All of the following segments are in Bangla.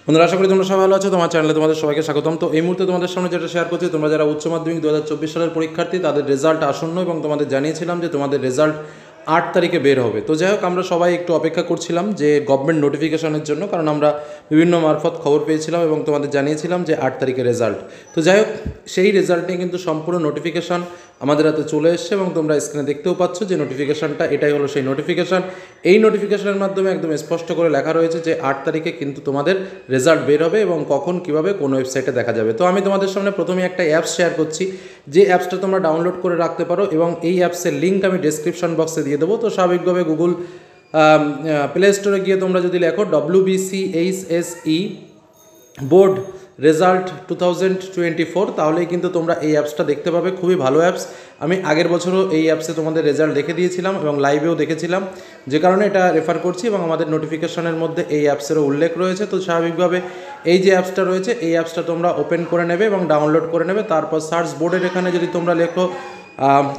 বন্ধুরা, আশা করি তোমরা সবাই ভালো আছো। তোমার চ্যানেলে তোমাদের সবাইকে স্বাগতম। তো এই মুহূর্তে তোমাদের সামনে যেটা শেয়ার করছি, তোমরা যারা উচ্চ মাধ্যমিক 2024 সালের পরীক্ষার্থী, তাদের রেজাল্ট আসন্ন এবং তোমাদের জানিয়েছিলাম যে তোমাদের রেজাল্ট 8 তারিখে বের হবে। তো যাই হোক, আমরা সবাই একটু অপেক্ষা করছিলাম যে গভর্নমেন্ট নোটিফিকেশনের জন্য, কারণ আমরা বিভিন্ন মারফত খবর পেয়েছিলাম এবং তোমাদের জানিয়েছিলাম যে 8 তারিখে রেজাল্ট। তো যাই হোক, সেই রেজাল্ট নিয়ে কিন্তু সম্পূর্ণ নোটিফিকেশান আমাদের হাতে চলে এসছে এবং তোমরা স্ক্রিনে দেখতেও পাচ্ছ যে নোটিফিকেশানটা এটাই হলো সেই নোটিফিকেশান। এই নোটিফিকেশানের মাধ্যমে একদম স্পষ্ট করে লেখা রয়েছে যে 8 তারিখে কিন্তু তোমাদের রেজাল্ট বের হবে এবং কখন কীভাবে কোন ওয়েবসাইটে দেখা যাবে। তো আমি তোমাদের সামনে প্রথমে একটা অ্যাপস শেয়ার করছি, যে অ্যাপসটা তোমরা ডাউনলোড করে রাখতে পারো এবং এই অ্যাপসের লিঙ্ক আমি ডেসক্রিপশন বক্সে দিয়ে দেবো। তো স্বাভাবিকভাবে গুগল প্লে স্টোরে গিয়ে তোমরা যদি লেখো WBCHSE বোর্ড রেজাল্ট 2024, তাহলেই কিন্তু তোমরা এই অ্যাপসটা দেখতে পাবে। খুবই ভালো অ্যাপস। আমি আগের বছরও এই অ্যাপসে তোমাদের রেজাল্ট দেখে দিয়েছিলাম এবং লাইভেও দেখেছিলাম, যে কারণে এটা রেফার করছি এবং আমাদের নোটিফিকেশনের মধ্যে এই অ্যাপসেরও উল্লেখ রয়েছে। তো স্বাভাবিকভাবে এই যে অ্যাপসটা রয়েছে, এই অ্যাপসটা তোমরা ওপেন করে নেবে এবং ডাউনলোড করে নেবে। তারপর সার্চ বোর্ডের এখানে যদি তোমরা লেখো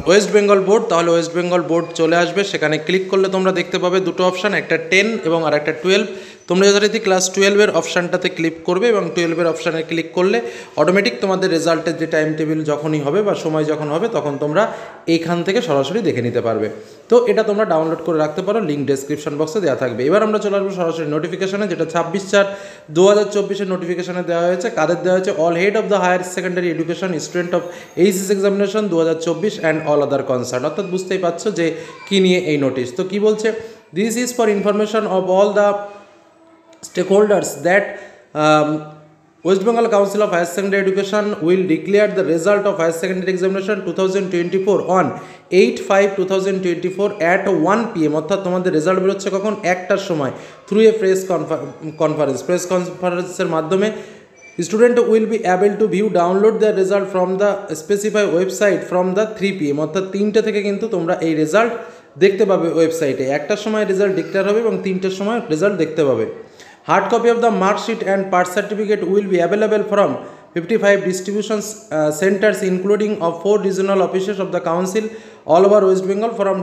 ওয়েস্ট বেঙ্গল বোর্ড, তাহলে ওয়েস্ট বেঙ্গল বোর্ড চলে আসবে। সেখানে ক্লিক করলে তোমরা দেখতে পাবে দুটো অপশান, একটা 10 এবং আর একটা 12। তোমরা যথারীতি ক্লাস 12-এর অপশানটাতে ক্লিক করবে এবং 12-এর অপশানে ক্লিক করলে অটোমেটিক তোমাদের রেজাল্টের যে টাইম টেবিল যখনই হবে বা সময় যখন হবে, তখন তোমরা এইখান থেকে সরাসরি দেখে নিতে পারবে। তো এটা তোমরা ডাউনলোড করে রাখতে পারো, লিঙ্ক ডেসক্রিপশন বক্সে দেওয়া থাকবে। এবার আমরা চলে আসবো সরাসরি নোটিফিকেশনে, যেটা 26/4/2024-এর নোটিফিকেশনে দেওয়া হয়েছে। কাদের দেওয়া হয়েছে? All head of the higher secondary education student of HS examination 2024 and all other concern. অর্থাৎ বুঝতেই পারছো যে কী নিয়ে এই নোটিশ। তো কী বলছে? This is for information of all the stakeholders that West Bengal Council of Higher Secondary Education will declare the result of Higher Secondary Examination 2024 on 8/5/2024 at 1 PM। অর্থাৎ তোমাদের রেজাল্ট বেরোচ্ছে কখন? 1টার সময়, থ্রু এ প্রেস কনফারেন্সের মাধ্যমে। Student will be able to view download the result from the specify website from the 3 PM। অর্থাৎ 3টে থেকে কিন্তু তোমরা এই রেজাল্ট দেখতে পাবে ওয়েবসাইটে। 1টার সময় রেজাল্ট ডিক্লেয়ার হবে এবং 3টের সময় রেজাল্ট দেখতে পাবে। Hard copy of the mark sheet and pass certificate will be available from 55 distribution centers including of 4 regional offices of the council all over West Bengal from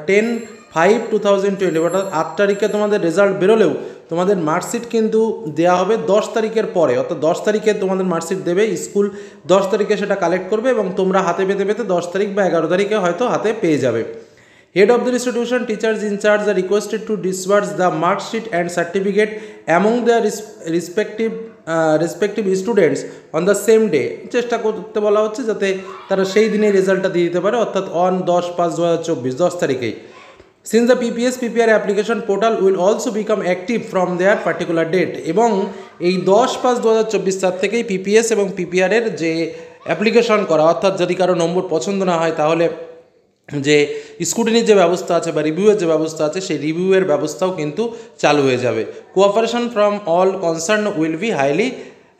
10/5/2020। অর্থাৎ 8 তারিখে তোমাদের রেজাল্ট বেরোলেও তোমাদের মার্কশিট কিন্তু দেওয়া হবে 10 তারিখের পরে। অর্থাৎ 10 তারিখে তোমাদের মার্কশিট দেবে স্কুল, 10 তারিখে সেটা কালেক্ট করবে এবং তোমরা হাতে পেতে পেতে 10 তারিখ বা 11 তারিখে হয়তো হাতে পেয়ে যাবে। Head of the institution, teachers in charge are requested to disperse the mark sheet and certificate among their respective students on the same day। চেষ্টা করতে বলা হচ্ছে যাতে তারা সেই দিনেই রেজাল্টটা দিয়ে দিতে পারে, অর্থাৎ 10/5/2024, 10 তারিখেই। Since the PPR application portal will also become active from their particular date। এবং এই 10/5/2024 তার থেকেই PPS এবং PPR এর যে অ্যাপ্লিকেশন করা, অর্থাৎ যদি কারো নম্বর পছন্দ না হয়, তাহলে যে স্ক্রুটিনির যে ব্যবস্থা আছে বা রিভিউয়ের যে ব্যবস্থা আছে, সেই রিভিউয়ের ব্যবস্থাও কিন্তু চালু হয়ে যাবে। Cooperation from all concern will be highly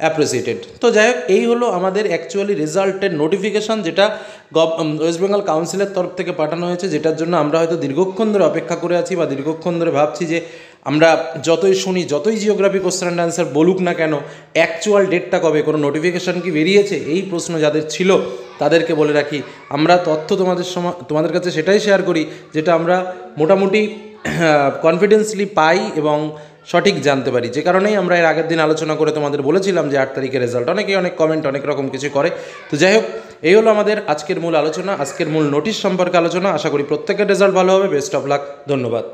appreciated. তো যাই হোক, এই হলো আমাদের অ্যাকচুয়ালি রেজাল্টের নোটিফিকেশান, যেটা ওয়েস্ট বেঙ্গল কাউন্সিলের তরফ থেকে পাঠানো হয়েছে, যেটার জন্য আমরা হয়তো দীর্ঘক্ষণ ধরে অপেক্ষা করে আছি বা দীর্ঘক্ষণ ধরে ভাবছি যে আমরা যতই শুনি, যতই জিওগ্রাফি কোশ্চেন অ্যান্ড অ্যান্সার বলুক না কেন, অ্যাকচুয়াল ডেটটা কবে, কোনো নোটিফিকেশান কি বেরিয়েছে, এই প্রশ্ন যাদের ছিল তাদেরকে বলে রাখি, আমরা তথ্য তোমাদের কাছে সেটাই শেয়ার করি যেটা আমরা মোটামুটি কনফিডেন্সলি পাই এবং সঠিক জানতে পারি। যে কারণেই আমরা এর আগের দিন আলোচনা করে তোমাদের বলেছিলাম যে 8 তারিখের রেজাল্ট। অনেকেই অনেক কমেন্ট, অনেক রকম কিছু করে। তো যাই হোক, এই হলো আমাদের আজকের মূল আলোচনা, আজকের মূল নোটিশ সম্পর্কে আলোচনা। আশা করি প্রত্যেকের রেজাল্ট ভালো হবে। Best of luck. ধন্যবাদ।